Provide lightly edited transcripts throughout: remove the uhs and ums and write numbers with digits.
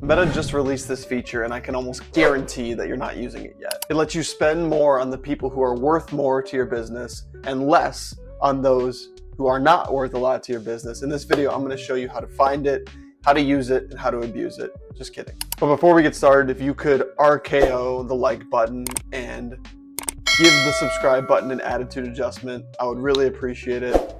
Meta just released this feature and I can almost guarantee that you're not using it yet. It lets you spend more on the people who are worth more to your business and less on those who are not worth a lot to your business. In this video, I'm going to show you how to find it, how to use it, and how to abuse it. Just kidding. But before we get started, if you could RKO the like button and give the subscribe button an attitude adjustment, I would really appreciate it.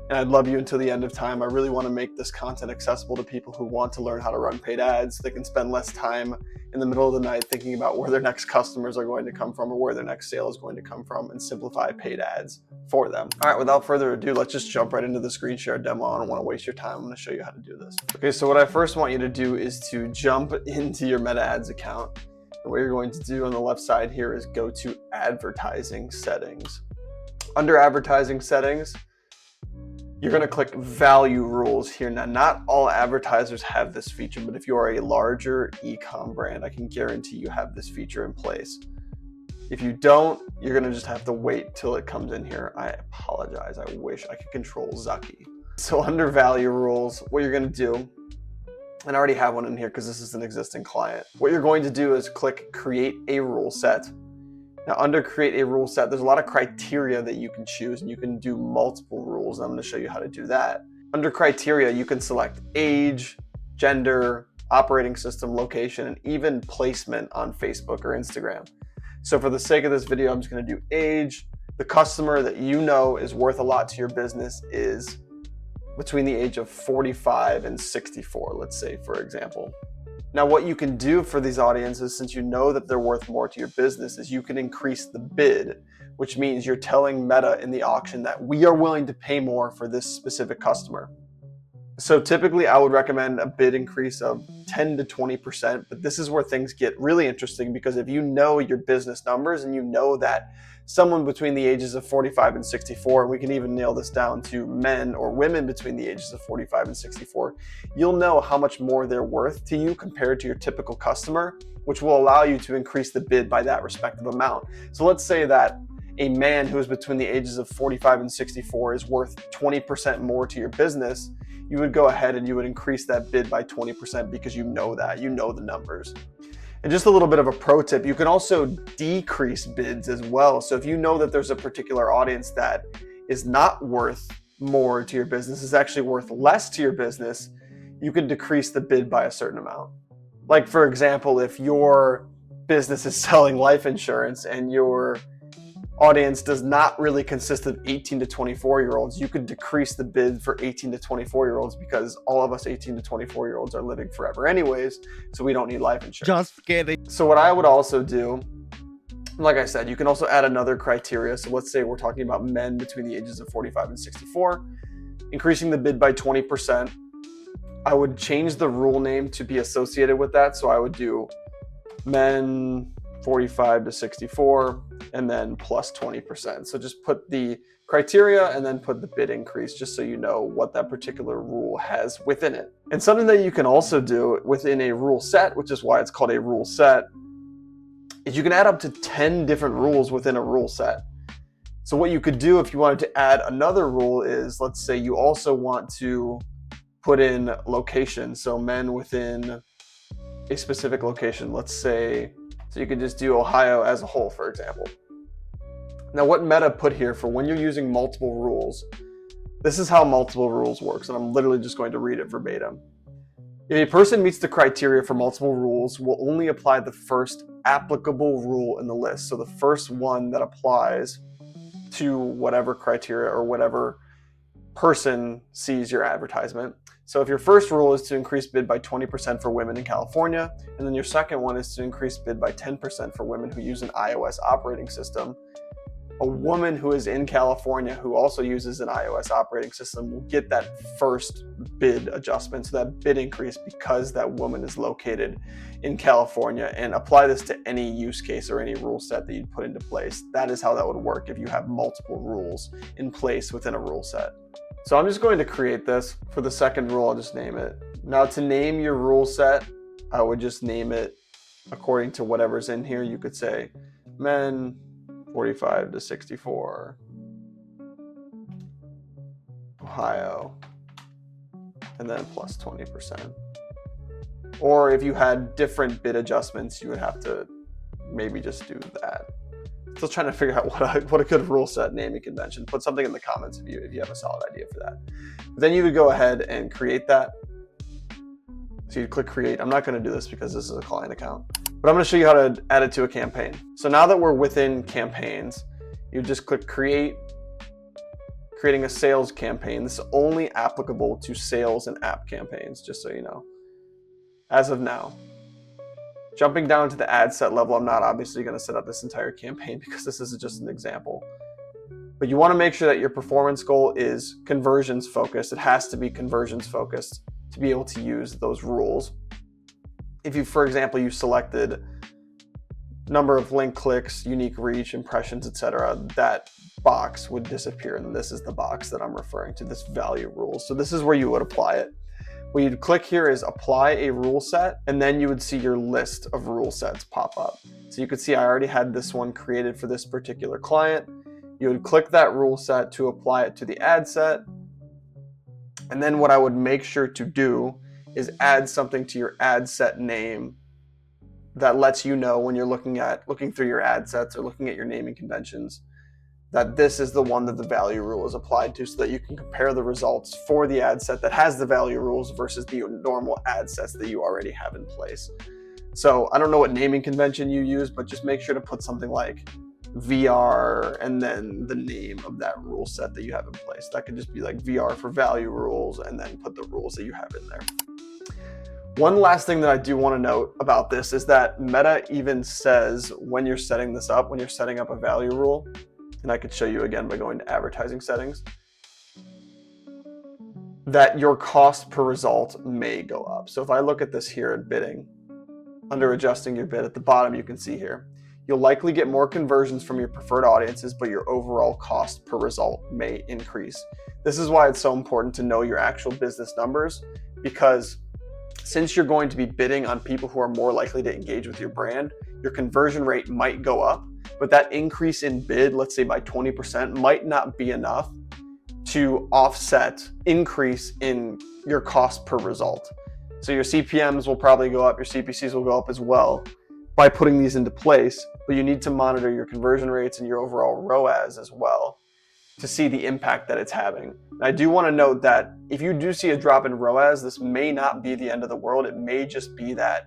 And I'd love you until the end of time. I really want to make this content accessible to people who want to learn how to run paid ads. They can spend less time in the middle of the night thinking about where their next customers are going to come from or where their next sale is going to come from, and simplify paid ads for them. All right, without further ado, let's just jump right into the screen share demo. I don't want to waste your time. I'm going to show you how to do this. Okay, so what I first want you to do is to jump into your Meta Ads account. And what you're going to do on the left side here is go to advertising settings. Under advertising settings, you're going to click value rules here. Now, not all advertisers have this feature, but if you are a larger e-comm brand, I can guarantee you have this feature in place. If you don't, you're going to just have to wait till it comes in here. I apologize. I wish I could control Zucky. So under value rules, what you're going to do, and I already have one in here because this is an existing client. What you're going to do is click create a rule set. Now, under create a rule set, there's a lot of criteria that you can choose, and you can do multiple rules. I'm going to show you how to do that. Under criteria, you can select age, gender, operating system, location, and even placement on Facebook or Instagram. So for the sake of this video, I'm just going to do age. The customer that you know is worth a lot to your business is between the age of 45 and 64, let's say, for example. Now, what you can do for these audiences, since you know that they're worth more to your business, is you can increase the bid, which means you're telling Meta in the auction that we are willing to pay more for this specific customer. So typically I would recommend a bid increase of 10 to 20%, but this is where things get really interesting, because if you know your business numbers and you know that someone between the ages of 45 and 64, and we can even nail this down to men or women between the ages of 45 and 64, you'll know how much more they're worth to you compared to your typical customer, which will allow you to increase the bid by that respective amount. So let's say that a man who is between the ages of 45 and 64 is worth 20% more to your business. You would go ahead and you would increase that bid by 20% because you know that, you know the numbers. And just a little bit of a pro tip, you can also decrease bids as well. So if you know that there's a particular audience that is not worth more to your business, is actually worth less to your business, you can decrease the bid by a certain amount. Like, for example, if your business is selling life insurance and your audience does not really consist of 18 to 24-year-olds, you could decrease the bid for 18 to 24-year-olds because all of us 18 to 24-year-olds are living forever anyways, so we don't need life insurance. Just kidding. So what I would also do, like I said, you can also add another criteria. So let's say we're talking about men between the ages of 45 and 64, increasing the bid by 20%. I would change the rule name to be associated with that. So I would do men 45 to 64 and then plus 20%. So just put the criteria and then put the bid increase, just so you know what that particular rule has within it. And something that you can also do within a rule set, which is why it's called a rule set, is you can add up to 10 different rules within a rule set. So what you could do if you wanted to add another rule is, let's say you also want to put in location. So men within a specific location, let's say, so you could just do Ohio as a whole, for example. Now, what Meta put here for when you're using multiple rules, this is how multiple rules works, and I'm literally just going to read it verbatim. If a person meets the criteria for multiple rules, will only apply the first applicable rule in the list. So the first one that applies to whatever criteria or whatever person sees your advertisement. So if your first rule is to increase bid by 20% for women in California, and then your second one is to increase bid by 10% for women who use an iOS operating system, a woman who is in California who also uses an iOS operating system will get that first bid adjustment, so that bid increase, because that woman is located in California. And apply this to any use case or any rule set that you'd put into place. That is how that would work if you have multiple rules in place within a rule set. So I'm just going to create this. For the second rule, I'll just name it. Now, to name your rule set, I would just name it according to whatever's in here. You could say men 45 to 64, Ohio, and then plus 20%. Or if you had different bid adjustments, you would have to maybe just do that. Still trying to figure out what a good rule set naming convention. Put something in the comments if you have a solid idea for that. But then you would go ahead and create that. So you click create. I'm not going to do this because this is a client account, but I'm going to show you how to add it to a campaign. So now that we're within campaigns, you just click create, creating a sales campaign. This is only applicable to sales and app campaigns, just so you know, as of now. Jumping down to the ad set level, I'm not obviously going to set up this entire campaign because this is just an example. But you want to make sure that your performance goal is conversions focused. It has to be conversions focused to be able to use those rules. If you, for example, you selected number of link clicks, unique reach, impressions, etc., that box would disappear. And this is the box that I'm referring to, this value rules. So this is where you would apply it. What you'd click here is apply a rule set, and then you would see your list of rule sets pop up. So you could see I already had this one created for this particular client. You would click that rule set to apply it to the ad set. And then what I would make sure to do is add something to your ad set name that lets you know when you're looking through your ad sets or looking at your naming conventions that this is the one that the value rule is applied to, so that you can compare the results for the ad set that has the value rules versus the normal ad sets that you already have in place. So I don't know what naming convention you use, but just make sure to put something like VR and then the name of that rule set that you have in place. That could just be like VR for value rules, and then put the rules that you have in there. One last thing that I do want to note about this is that Meta even says when you're setting this up, when you're setting up a value rule, and I could show you again by going to advertising settings, that your cost per result may go up. So if I look at this here at bidding, under adjusting your bid at the bottom, you can see here, you'll likely get more conversions from your preferred audiences, but your overall cost per result may increase. This is why it's so important to know your actual business numbers, because since you're going to be bidding on people who are more likely to engage with your brand, your conversion rate might go up, but that increase in bid, let's say by 20%, might not be enough to offset increase in your cost per result. So your CPMs will probably go up, your CPCs will go up as well by putting these into place, but you need to monitor your conversion rates and your overall ROAS as well to see the impact that it's having. And I do want to note that if you do see a drop in ROAS, this may not be the end of the world. It may just be that,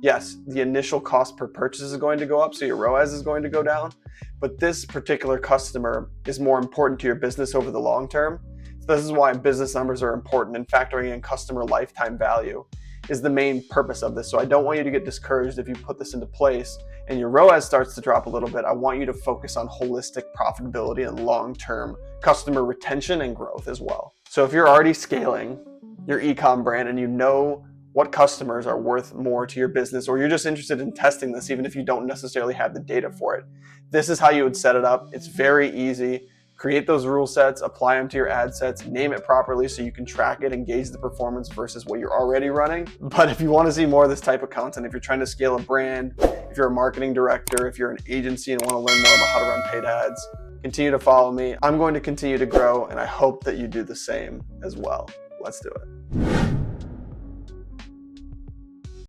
yes, the initial cost per purchase is going to go up, so your ROAS is going to go down, but this particular customer is more important to your business over the long term. So this is why business numbers are important, and factoring in customer lifetime value is the main purpose of this. So I don't want you to get discouraged if you put this into place and your ROAS starts to drop a little bit. I want you to focus on holistic profitability and long-term customer retention and growth as well. So if you're already scaling your e-comm brand and you know what customers are worth more to your business, or you're just interested in testing this even if you don't necessarily have the data for it, this is how you would set it up. It's very easy. Create those rule sets, apply them to your ad sets, name it properly so you can track it and gauge the performance versus what you're already running. But if you want to see more of this type of content, if you're trying to scale a brand, if you're a marketing director, if you're an agency and want to learn more about how to run paid ads, continue to follow me. I'm going to continue to grow, and I hope that you do the same as well. Let's do it.